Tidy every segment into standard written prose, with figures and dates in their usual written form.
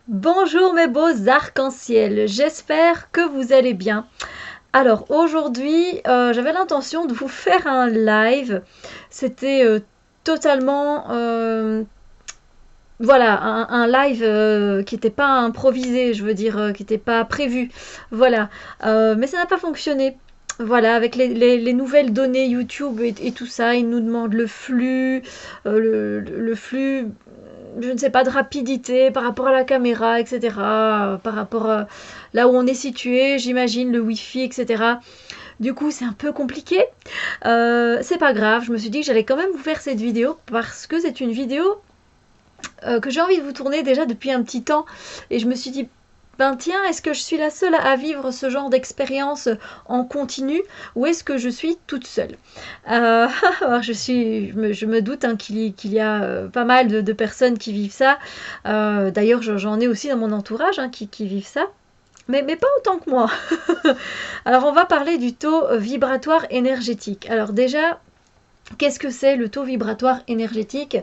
Bonjour mes beaux arcs-en-ciel, j'espère que vous allez bien. Alors aujourd'hui, j'avais l'intention de vous faire un live. C'était totalement, voilà, un live qui n'était pas improvisé, je veux dire, qui n'était pas prévu. Voilà. Mais ça n'a pas fonctionné. Voilà, avec les nouvelles données YouTube et tout ça, ils nous demandent le flux, le flux, je ne sais pas, de rapidité par rapport à la caméra, etc. Par rapport à là où on est situé, j'imagine, le Wi-Fi, etc. Du coup, c'est un peu compliqué. C'est pas grave, je me suis dit que j'allais quand même vous faire cette vidéo parce que c'est une vidéo que j'ai envie de vous tourner déjà depuis un petit temps. Et je me suis dit, ben tiens, est-ce que je suis la seule à vivre ce genre d'expérience en continu ou est-ce que je suis toute seule alors je me doute hein, qu'il y a pas mal de personnes qui vivent ça. D'ailleurs, j'en ai aussi dans mon entourage hein, qui vivent ça. Mais pas autant que moi. Alors on va parler du taux vibratoire énergétique. Alors déjà, qu'est-ce que c'est le taux vibratoire énergétique?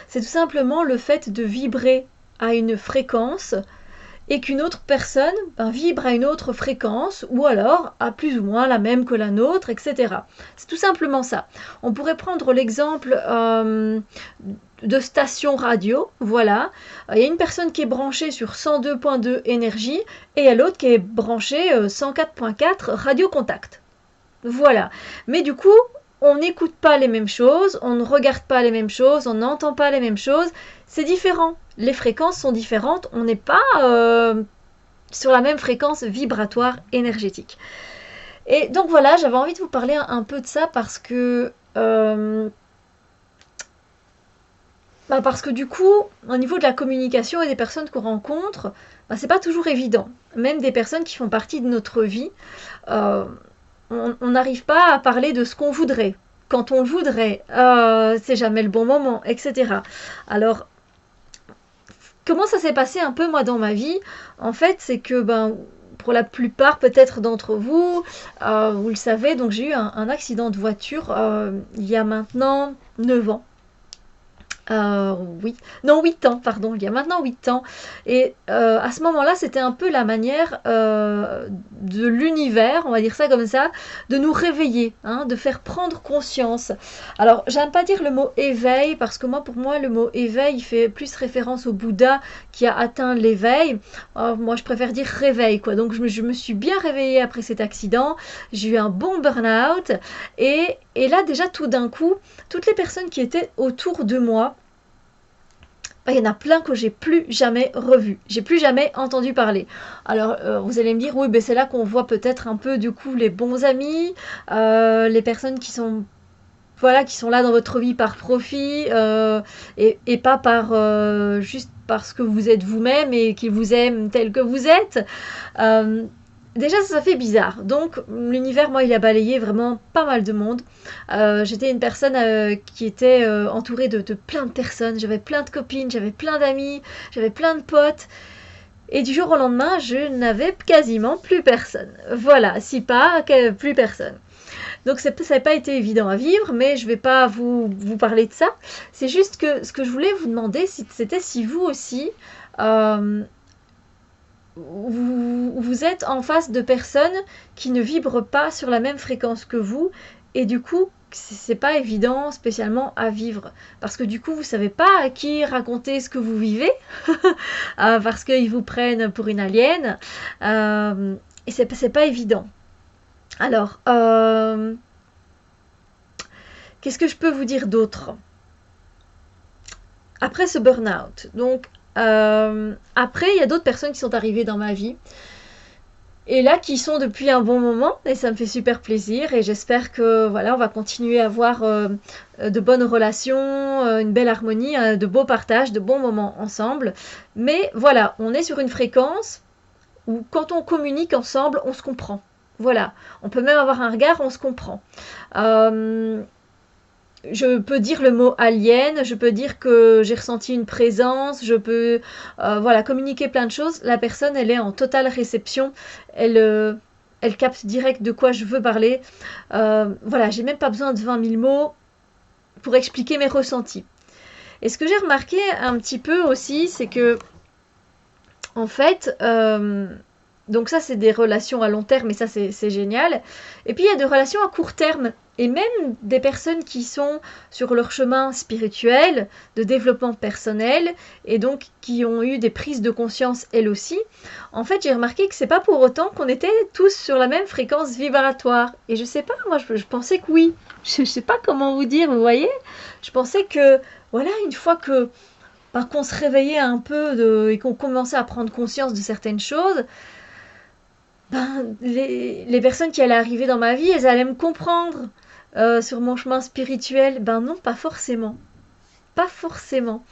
C'est tout simplement le fait de vibrer à une fréquence et qu'une autre personne vibre à une autre fréquence ou alors à plus ou moins la même que la nôtre, etc. C'est tout simplement ça. On pourrait prendre l'exemple de station radio, voilà. Il y a une personne qui est branchée sur 102.2 énergie et il y a l'autre qui est branchée 104.4 radio contact. Voilà. Mais du coup, on n'écoute pas les mêmes choses, on ne regarde pas les mêmes choses, on n'entend pas les mêmes choses. C'est différent. Les fréquences sont différentes. On n'est pas sur la même fréquence vibratoire énergétique. Et donc voilà, j'avais envie de vous parler un peu de ça parce que du coup, au niveau de la communication et des personnes qu'on rencontre, c'est pas toujours évident. Même des personnes qui font partie de notre vie, euh, on n'arrive pas à parler de ce qu'on voudrait. Quand on le voudrait, c'est jamais le bon moment, etc. Alors, comment ça s'est passé un peu moi dans ma vie? En fait, c'est que pour la plupart peut-être d'entre vous, vous le savez, donc j'ai eu un accident de voiture il y a maintenant 9 ans. Oui, non 8 ans, pardon, il y a maintenant 8 ans. Et à ce moment-là, c'était un peu la manière de l'univers, on va dire ça comme ça, de nous réveiller, hein, de faire prendre conscience. Alors, j'aime pas dire le mot éveil, parce que moi, pour moi, le mot éveil, il fait plus référence au Bouddha qui a atteint l'éveil. Moi, je préfère dire réveil, quoi. Donc, je me suis bien réveillée après cet accident. J'ai eu un bon burn-out. Et là, déjà, tout d'un coup, toutes les personnes qui étaient autour de moi, il y en a plein que j'ai plus jamais revu, j'ai plus jamais entendu parler. Alors vous allez me dire oui, ben c'est là qu'on voit peut-être un peu du coup les bons amis, les personnes qui sont voilà qui sont là dans votre vie par profit et pas par juste parce que vous êtes vous-même et qu'ils vous aiment tel que vous êtes. Euh, Déjà, ça fait bizarre. Donc, l'univers, moi, il a balayé vraiment pas mal de monde. J'étais une personne qui était entourée de plein de personnes. J'avais plein de copines, j'avais plein d'amis, j'avais plein de potes. Et du jour au lendemain, je n'avais quasiment plus personne. Voilà, si pas, plus personne. Donc, ça n'a pas été évident à vivre, mais je ne vais pas vous parler de ça. C'est juste que ce que je voulais vous demander, c'était si vous aussi, euh, vous êtes en face de personnes qui ne vibrent pas sur la même fréquence que vous et du coup c'est pas évident spécialement à vivre parce que du coup vous savez pas à qui raconter ce que vous vivez parce qu'ils vous prennent pour une alien et c'est pas évident. Alors qu'est-ce que je peux vous dire d'autre après ce burn-out? Donc après il y a d'autres personnes qui sont arrivées dans ma vie et là qui sont depuis un bon moment et ça me fait super plaisir et j'espère que voilà on va continuer à avoir de bonnes relations, une belle harmonie, de beaux partages, de bons moments ensemble. Mais voilà, on est sur une fréquence où quand on communique ensemble, on se comprend. Voilà, on peut même avoir un regard, on se comprend. Euh, je peux dire le mot alien, je peux dire que j'ai ressenti une présence, je peux voilà, communiquer plein de choses. La personne, elle est en totale réception, elle capte direct de quoi je veux parler. Voilà, j'ai même pas besoin de 20 000 mots pour expliquer mes ressentis. Et ce que j'ai remarqué un petit peu aussi, c'est que En fait, donc ça c'est des relations à long terme et ça c'est génial. Et puis il y a des relations à court terme. Et même des personnes qui sont sur leur chemin spirituel, de développement personnel, et donc qui ont eu des prises de conscience elles aussi, en fait j'ai remarqué que c'est pas pour autant qu'on était tous sur la même fréquence vibratoire. Et je sais pas, moi je pensais que oui. Je sais pas comment vous dire, vous voyez. Je pensais que, voilà, une fois que qu'on se réveillait un peu et qu'on commençait à prendre conscience de certaines choses, les personnes qui allaient arriver dans ma vie, elles allaient me comprendre sur mon chemin spirituel. Ben non, pas forcément. Pas forcément.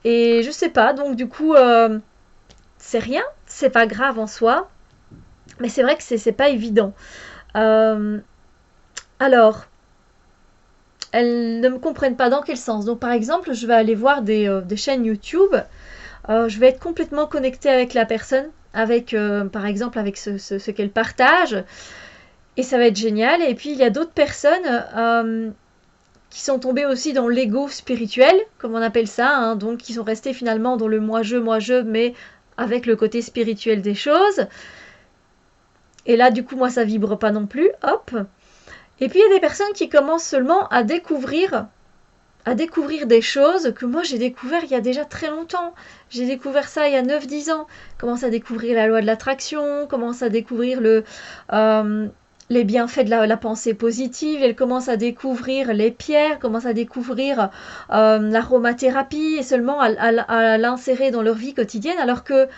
Et je sais pas, donc du coup, c'est rien, c'est pas grave en soi, mais c'est vrai que c'est pas évident. Euh, alors, elles ne me comprennent pas dans quel sens. Donc par exemple, je vais aller voir des chaînes YouTube. Je vais être complètement connectée avec la personne, avec par exemple avec ce qu'elle partage, et ça va être génial. Et puis il y a d'autres personnes qui sont tombées aussi dans l'ego spirituel, comme on appelle ça, hein, donc qui sont restées finalement dans le moi-je, mais avec le côté spirituel des choses. Et là, du coup, moi, ça vibre pas non plus. Hop. Et puis il y a des personnes qui commencent seulement à découvrir des choses que moi j'ai découvert il y a déjà très longtemps. J'ai découvert ça il y a 9-10 ans. Commence à découvrir la loi de l'attraction, commence à découvrir les bienfaits de la pensée positive, elle commence à découvrir les pierres, commence à découvrir l'aromathérapie et seulement à l'insérer dans leur vie quotidienne alors que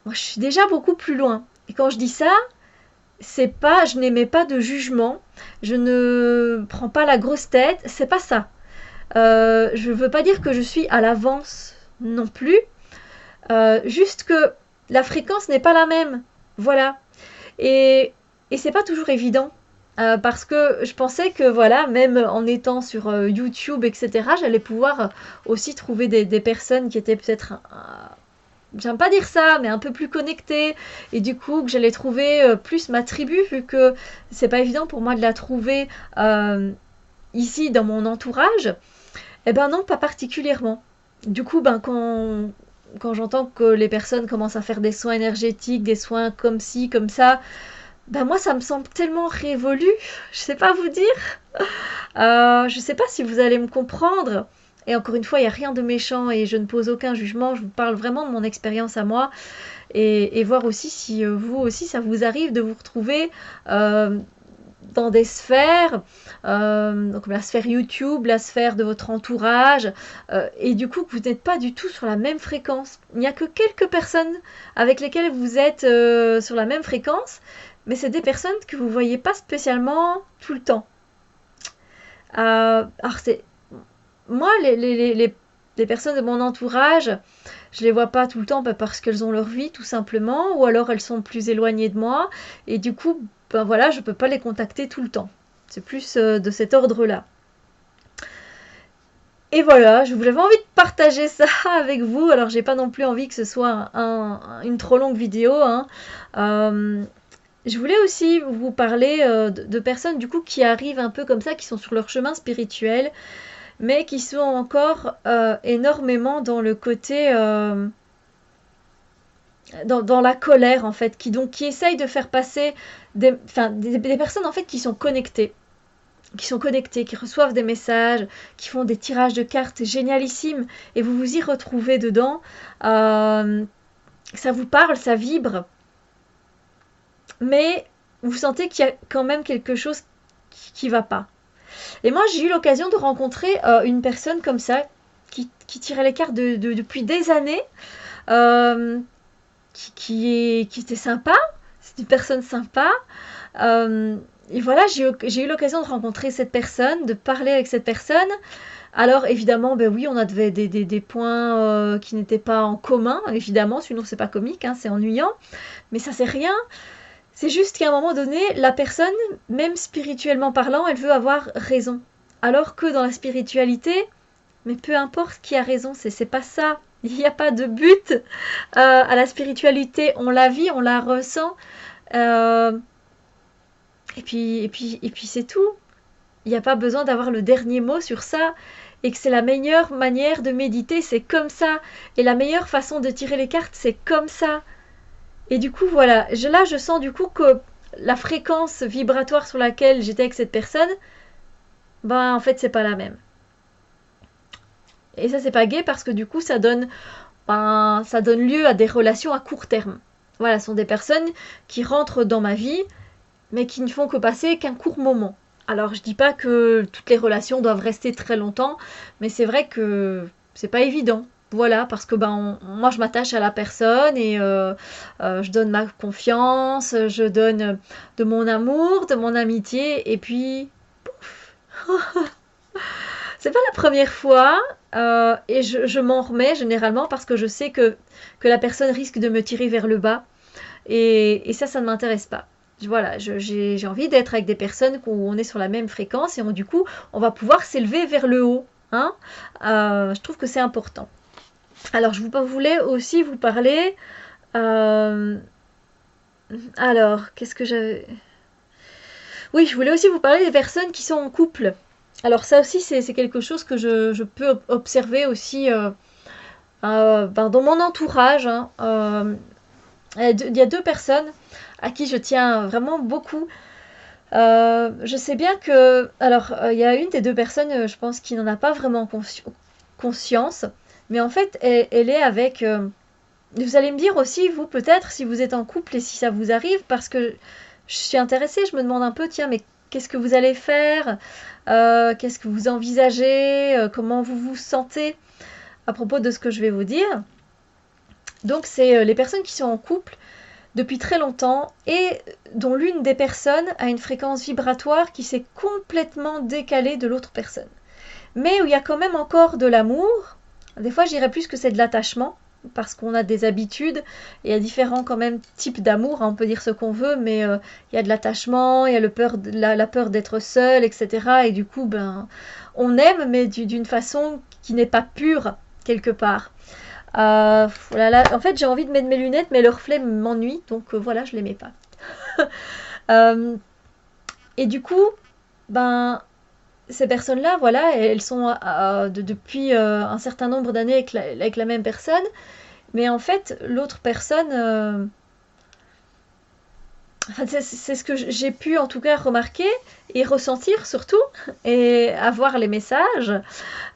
moi je suis déjà beaucoup plus loin. Et quand je dis ça, c'est pas, je n'émets pas de jugement, je ne prends pas la grosse tête, c'est pas ça. Je veux pas dire que je suis à l'avance non plus, juste que la fréquence n'est pas la même. Voilà. Et c'est pas toujours évident. Parce que je pensais que voilà, même en étant sur YouTube, etc., j'allais pouvoir aussi trouver des personnes qui étaient peut-être, j'aime pas dire ça, mais un peu plus connectées, et du coup que j'allais trouver plus ma tribu, vu que c'est pas évident pour moi de la trouver ici dans mon entourage. Eh ben non, pas particulièrement. Du coup, quand j'entends que les personnes commencent à faire des soins énergétiques, des soins comme ci, comme ça, ben moi ça me semble tellement révolu. Je sais pas vous dire. Je sais pas si vous allez me comprendre. Et encore une fois, il n'y a rien de méchant et je ne pose aucun jugement. Je vous parle vraiment de mon expérience à moi et voir aussi si vous aussi ça vous arrive de vous retrouver dans des sphères, donc la sphère YouTube, la sphère de votre entourage, et du coup que vous n'êtes pas du tout sur la même fréquence. Il n'y a que quelques personnes avec lesquelles vous êtes sur la même fréquence, mais c'est des personnes que vous ne voyez pas spécialement tout le temps. Alors c'est moi les personnes de mon entourage, je les vois pas tout le temps parce qu'elles ont leur vie tout simplement, ou alors elles sont plus éloignées de moi, et du coup ben voilà, je peux pas les contacter tout le temps. C'est plus de cet ordre-là. Et voilà, je voulais envie de partager ça avec vous. Alors j'ai pas non plus envie que ce soit une trop longue vidéo, hein. Je voulais aussi vous parler de personnes du coup qui arrivent un peu comme ça, qui sont sur leur chemin spirituel, mais qui sont encore énormément dans le côté dans la colère en fait, qui essayent de faire passer des personnes en fait qui sont connectées, qui reçoivent des messages, qui font des tirages de cartes génialissimes, et vous vous y retrouvez dedans. Ça vous parle, ça vibre, mais vous sentez qu'il y a quand même quelque chose qui va pas. Et moi, j'ai eu l'occasion de rencontrer une personne comme ça, qui tirait les cartes depuis des années, euh, qui était sympa, c'est une personne sympa. Et voilà, j'ai eu l'occasion de rencontrer cette personne, de parler avec cette personne. Alors évidemment, ben oui, on a des points qui n'étaient pas en commun, évidemment, sinon c'est pas comique, hein, c'est ennuyant. Mais ça c'est rien. C'est juste qu'à un moment donné, la personne, même spirituellement parlant, elle veut avoir raison. Alors que dans la spiritualité, mais peu importe qui a raison, c'est pas ça. Il n'y a pas de but à la spiritualité. On la vit, on la ressent. Et puis c'est tout. Il n'y a pas besoin d'avoir le dernier mot sur ça. et que c'est la meilleure manière de méditer, c'est comme ça, et la meilleure façon de tirer les cartes, c'est comme ça. Et du coup, voilà, là, je sens du coup que la fréquence vibratoire sur laquelle j'étais avec cette personne, ben, en fait, c'est pas la même. Et ça, c'est pas gai parce que du coup, ça donne lieu à des relations à court terme. Voilà, ce sont des personnes qui rentrent dans ma vie, mais qui ne font que passer qu'un court moment. Alors, je dis pas que toutes les relations doivent rester très longtemps, mais c'est vrai que c'est pas évident. Voilà, parce que moi je m'attache à la personne et je donne ma confiance, je donne de mon amour, de mon amitié, et puis c'est pas la première fois et je m'en remets généralement parce que je sais que la personne risque de me tirer vers le bas et ça ne m'intéresse pas. Voilà, j'ai envie d'être avec des personnes où on est sur la même fréquence et du coup on va pouvoir s'élever vers le haut. Hein. Je trouve que c'est important. Alors je voulais aussi vous parler. euh, alors, qu'est-ce que j'avais. Oui, je voulais aussi vous parler des personnes qui sont en couple. Alors ça aussi, c'est quelque chose que je peux observer aussi dans mon entourage. Hein. Il y a deux personnes à qui je tiens vraiment beaucoup. Je sais bien que... Alors, il y a une des deux personnes, je pense, qui n'en a pas vraiment conscience. Mais en fait, elle est avec... vous allez me dire aussi, vous, peut-être, si vous êtes en couple et si ça vous arrive, parce que je suis intéressée, je me demande un peu, tiens, mais qu'est-ce que vous allez faire? Qu'est-ce que vous envisagez? Comment vous vous sentez à propos de ce que je vais vous dire? Donc, c'est les personnes qui sont en couple depuis très longtemps et dont l'une des personnes a une fréquence vibratoire qui s'est complètement décalée de l'autre personne. Mais où il y a quand même encore de l'amour. Des fois, je dirais plus que c'est de l'attachement, parce qu'on a des habitudes, et il y a différents quand même types d'amour, hein, on peut dire ce qu'on veut, mais il y a de l'attachement, il y a la peur d'être seul, etc. Et du coup, on aime, mais d'une façon qui n'est pas pure, quelque part. Voilà, en fait, j'ai envie de mettre mes lunettes, mais le reflet m'ennuie, donc voilà, je les mets pas. Euh, et du coup, ben, ces personnes-là, voilà, elles sont depuis un certain nombre d'années avec la même personne, mais en fait, l'autre personne, enfin, c'est ce que j'ai pu en tout cas remarquer et ressentir surtout, et avoir les messages,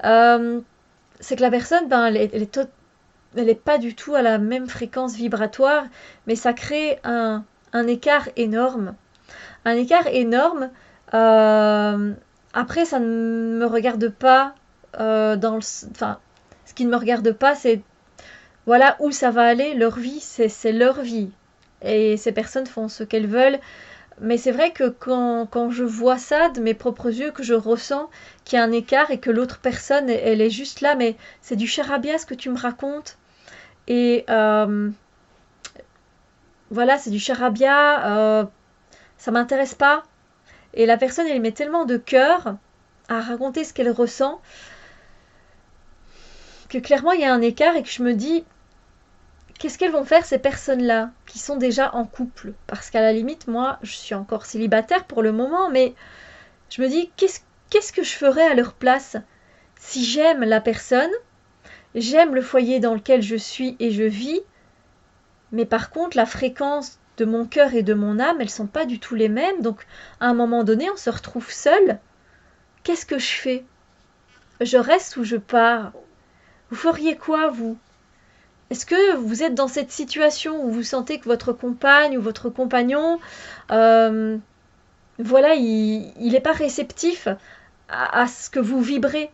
euh, c'est que la personne, elle est pas du tout à la même fréquence vibratoire, mais ça crée un écart énorme. Un écart énorme. euh, Après, ça ne me regarde pas enfin, ce qui ne me regarde pas, c'est voilà où ça va aller. Leur vie, c'est leur vie. Et ces personnes font ce qu'elles veulent. Mais c'est vrai que quand je vois ça de mes propres yeux, que je ressens qu'il y a un écart et que l'autre personne, elle est juste là, mais c'est du charabia ce que tu me racontes. Et voilà, c'est du charabia, ça m'intéresse pas. Et la personne, elle met tellement de cœur à raconter ce qu'elle ressent que clairement il y a un écart et que je me dis, qu'est-ce qu'elles vont faire ces personnes-là qui sont déjà en couple? Parce qu'à la limite, moi, je suis encore célibataire pour le moment, mais je me dis, qu'est-ce que je ferais à leur place si j'aime la personne, j'aime le foyer dans lequel je suis et je vis, mais par contre, la fréquence de mon cœur et de mon âme, elles sont pas du tout les mêmes. Donc, à un moment donné, on se retrouve seul. Qu'est-ce que je fais? Je reste ou je pars? Vous feriez quoi, vous? Est-ce que vous êtes dans cette situation où vous sentez que votre compagne ou votre compagnon, euh, voilà, il n'est pas réceptif à ce que vous vibrez?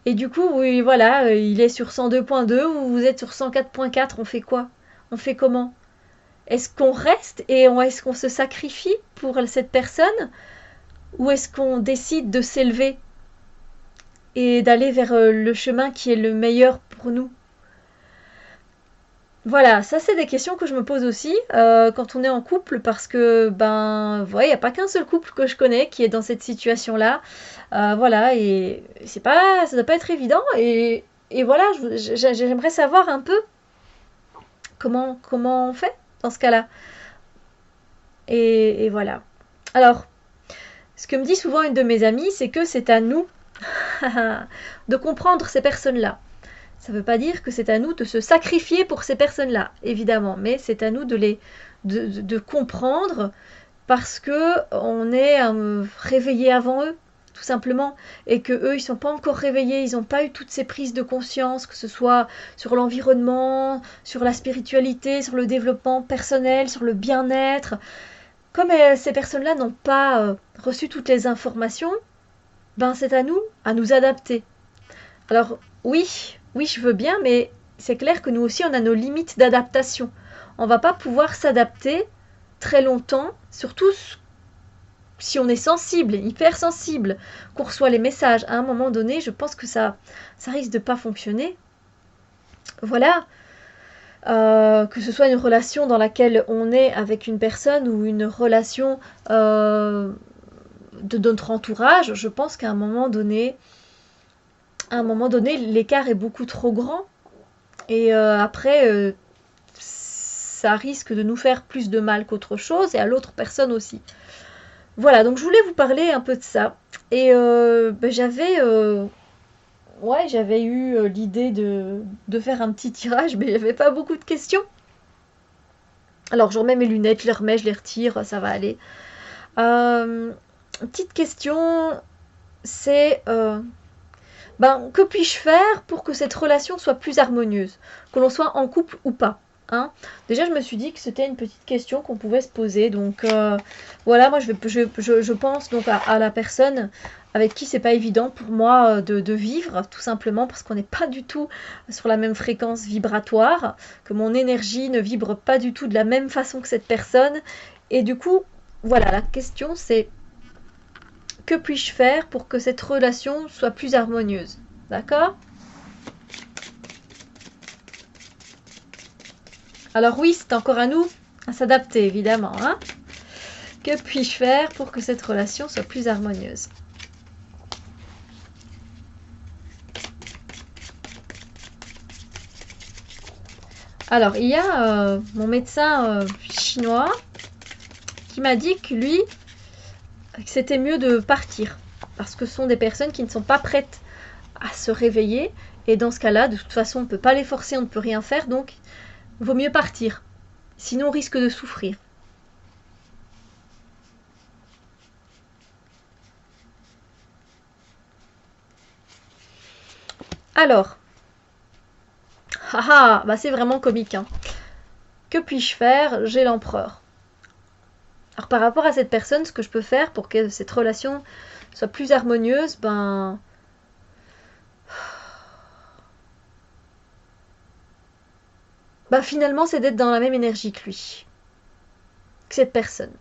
Et du coup, oui, voilà, il est sur 102.2 ou vous êtes sur 104.4, on fait quoi? On fait comment? Est-ce qu'on reste et est-ce qu'on se sacrifie pour cette personne ou est-ce qu'on décide de s'élever et d'aller vers le chemin qui est le meilleur pour nous? Voilà, ça c'est des questions que je me pose aussi quand on est en couple parce que il n'y a pas qu'un seul couple que je connais qui est dans cette situation-là. Voilà, et ça doit pas être évident et voilà, j'aimerais savoir un peu comment on fait dans ce cas-là. Et voilà. Alors, ce que me dit souvent une de mes amies, c'est que c'est à nous de comprendre ces personnes-là. Ça ne veut pas dire que c'est à nous de se sacrifier pour ces personnes-là, évidemment, mais c'est à nous de comprendre parce que on est réveillé avant eux, tout simplement, et que eux ils sont pas encore réveillés, ils n'ont pas eu toutes ces prises de conscience, que ce soit sur l'environnement, sur la spiritualité, sur le développement personnel, sur le bien-être. Comme ces personnes-là n'ont pas reçu toutes les informations, ben c'est à nous adapter. Alors oui, je veux bien, mais c'est clair que nous aussi on a nos limites d'adaptation. On va pas pouvoir s'adapter très longtemps, surtout si on est sensible, hyper sensible, qu'on reçoit les messages, à un moment donné, je pense que ça risque de pas fonctionner. Voilà, que ce soit une relation dans laquelle on est avec une personne ou une relation de notre entourage, je pense qu'à un moment donné, l'écart est beaucoup trop grand. Et après, ça risque de nous faire plus de mal qu'autre chose, et à l'autre personne aussi. Voilà, donc je voulais vous parler un peu de ça. Et j'avais eu l'idée de faire un petit tirage, mais il n'y avait pas beaucoup de questions. Alors je remets mes lunettes, je les remets, je les retire, ça va aller. Petite question, c'est que puis-je faire pour que cette relation soit plus harmonieuse, que l'on soit en couple ou pas, hein? Déjà, je me suis dit que c'était une petite question qu'on pouvait se poser. Donc voilà, moi je pense donc à la personne avec qui c'est pas évident pour moi de vivre, tout simplement parce qu'on n'est pas du tout sur la même fréquence vibratoire, que mon énergie ne vibre pas du tout de la même façon que cette personne. Et du coup, voilà, la question c'est: que puis-je faire pour que cette relation soit plus harmonieuse? D'accord? Alors oui, c'est encore à nous à s'adapter, évidemment, hein? Que puis-je faire pour que cette relation soit plus harmonieuse? Alors, il y a mon médecin chinois qui m'a dit que lui, que c'était mieux de partir. Parce que ce sont des personnes qui ne sont pas prêtes à se réveiller. Et dans ce cas-là, de toute façon, on ne peut pas les forcer, on ne peut rien faire. Donc, il vaut mieux partir. Sinon, on risque de souffrir. Alors, c'est vraiment comique, hein. Que puis-je faire? J'ai l'empereur. Alors par rapport à cette personne, ce que je peux faire pour que cette relation soit plus harmonieuse, finalement c'est d'être dans la même énergie que lui, que cette personne.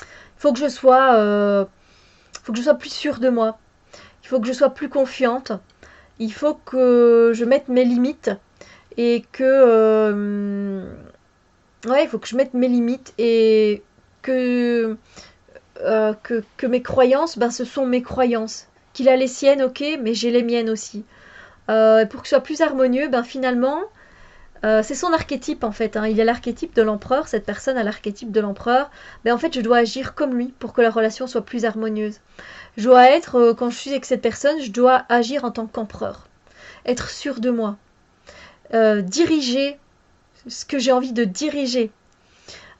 Il faut que je sois plus sûre de moi. Il faut que je sois plus confiante. Il faut que je mette mes limites et il faut que je mette mes limites et que mes croyances, ce sont mes croyances. Qu'il a les siennes, ok, mais j'ai les miennes aussi. Pour que ce soit plus harmonieux, finalement, c'est son archétype en fait, hein. Il a l'archétype de l'empereur, cette personne a l'archétype de l'empereur. En fait, je dois agir comme lui pour que la relation soit plus harmonieuse. Je dois être, quand je suis avec cette personne, je dois agir en tant qu'empereur. Être sûr de moi. Diriger ce que j'ai envie de diriger.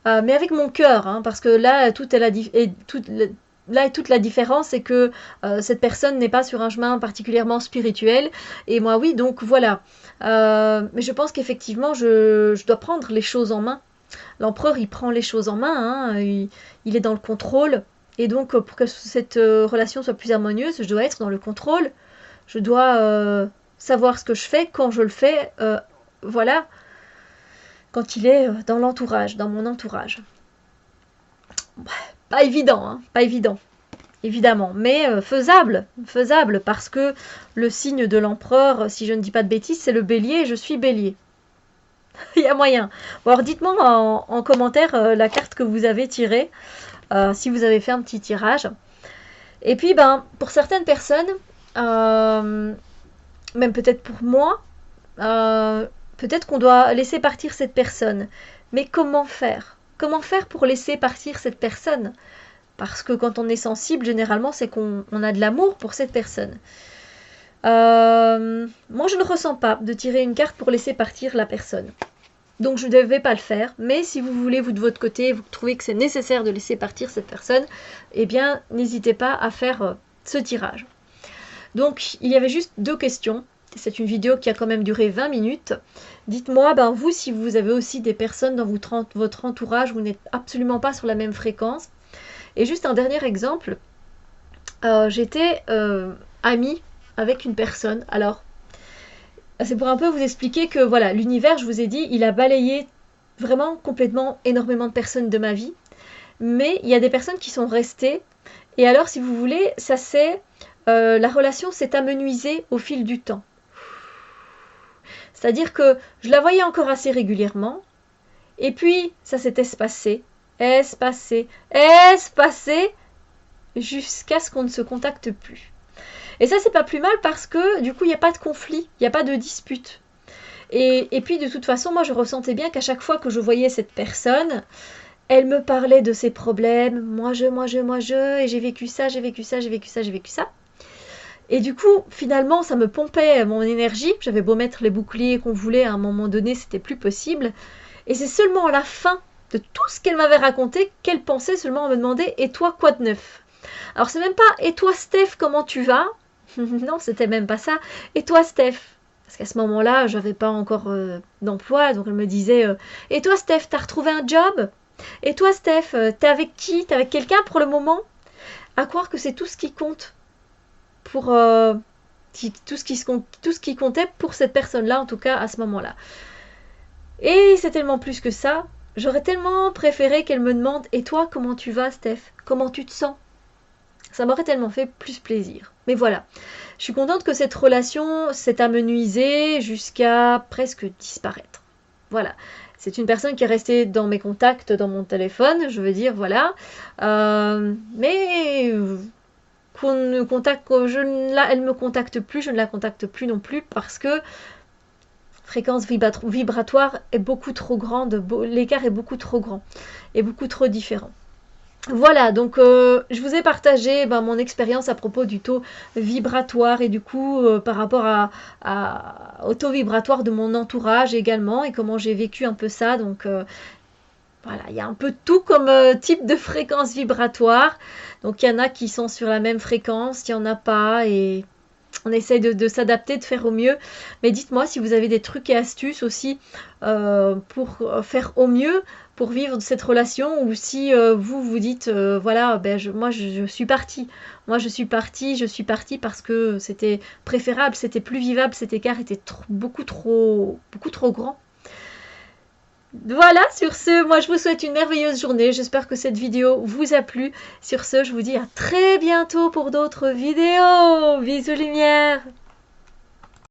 Mais avec mon cœur, hein, parce que là, toute la différence, c'est que cette personne n'est pas sur un chemin particulièrement spirituel, et moi oui, donc voilà. Mais je pense qu'effectivement, je dois prendre les choses en main. L'empereur, il prend les choses en main, hein, il est dans le contrôle, et donc pour que cette relation soit plus harmonieuse, je dois être dans le contrôle, je dois savoir ce que je fais, quand je le fais, voilà, quand il est dans l'entourage, dans mon entourage. Pas évident, hein, pas évident, évidemment, mais faisable, parce que le signe de l'empereur, si je ne dis pas de bêtises, c'est le bélier, et je suis bélier. Il y a moyen. Bon, alors dites-moi en commentaire la carte que vous avez tirée, si vous avez fait un petit tirage. Et puis, pour certaines personnes, même peut-être pour moi, peut-être qu'on doit laisser partir cette personne. Mais comment faire? Comment faire pour laisser partir cette personne? Parce que quand on est sensible, généralement, c'est qu'on a de l'amour pour cette personne. Moi, je ne ressens pas de tirer une carte pour laisser partir la personne. Donc, je ne devais pas le faire. Mais si vous voulez, vous de votre côté, vous trouvez que c'est nécessaire de laisser partir cette personne, eh bien, n'hésitez pas à faire ce tirage. Donc, il y avait juste 2 questions. C'est une vidéo qui a quand même duré 20 minutes. Dites-moi, vous, si vous avez aussi des personnes dans votre entourage, vous n'êtes absolument pas sur la même fréquence. Et juste un dernier exemple. J'étais amie avec une personne. Alors, c'est pour un peu vous expliquer que, voilà, l'univers, je vous ai dit, il a balayé vraiment complètement énormément de personnes de ma vie. Mais il y a des personnes qui sont restées. Et alors, si vous voulez, la relation s'est amenuisée au fil du temps. C'est-à-dire que je la voyais encore assez régulièrement, et puis ça s'est espacé, jusqu'à ce qu'on ne se contacte plus. Et ça, c'est pas plus mal parce que du coup, il n'y a pas de conflit, il n'y a pas de dispute. Et puis de toute façon, moi je ressentais bien qu'à chaque fois que je voyais cette personne, elle me parlait de ses problèmes, moi je, et j'ai vécu ça. Et du coup, finalement, ça me pompait mon énergie. J'avais beau mettre les boucliers qu'on voulait, à un moment donné, c'était plus possible. Et c'est seulement à la fin de tout ce qu'elle m'avait raconté qu'elle pensait seulement à me demander « Et toi, quoi de neuf ?» Alors, c'est même pas « Et toi, Steph, comment tu vas ?» Non, c'était même pas ça. « Et toi, Steph ?» Parce qu'à ce moment-là, j'avais pas encore d'emploi, donc elle me disait « Et toi, Steph, t'as retrouvé un job ? Et toi, Steph, t'es avec qui ? T'es avec quelqu'un pour le moment ?» À croire que c'est tout ce qui compte pour tout ce qui comptait pour cette personne-là, en tout cas à ce moment-là. Et c'est tellement plus que ça. J'aurais tellement préféré qu'elle me demande « Et toi, comment tu vas, Steph ? Comment tu te sens ?» Ça m'aurait tellement fait plus plaisir. Mais voilà, je suis contente que cette relation s'est amenuisée jusqu'à presque disparaître. Voilà, c'est une personne qui est restée dans mes contacts, dans mon téléphone, je veux dire, voilà. Mais elle me contacte plus, je ne la contacte plus non plus parce que fréquence vibratoire est beaucoup trop grande, l'écart est beaucoup trop grand et beaucoup trop différent. Voilà, donc je vous ai partagé mon expérience à propos du taux vibratoire et du coup par rapport au taux vibratoire de mon entourage également et comment j'ai vécu un peu ça. Donc voilà, il y a un peu tout comme type de fréquence vibratoire. Donc il y en a qui sont sur la même fréquence, il n'y en a pas et on essaye de s'adapter, de faire au mieux. Mais dites-moi si vous avez des trucs et astuces aussi pour faire au mieux, pour vivre cette relation ou si vous dites voilà, moi je suis partie. Moi je suis partie parce que c'était préférable, c'était plus vivable, cet écart était beaucoup trop grand. Voilà, sur ce, moi je vous souhaite une merveilleuse journée. J'espère que cette vidéo vous a plu. Sur ce, je vous dis à très bientôt pour d'autres vidéos. Bisous lumière.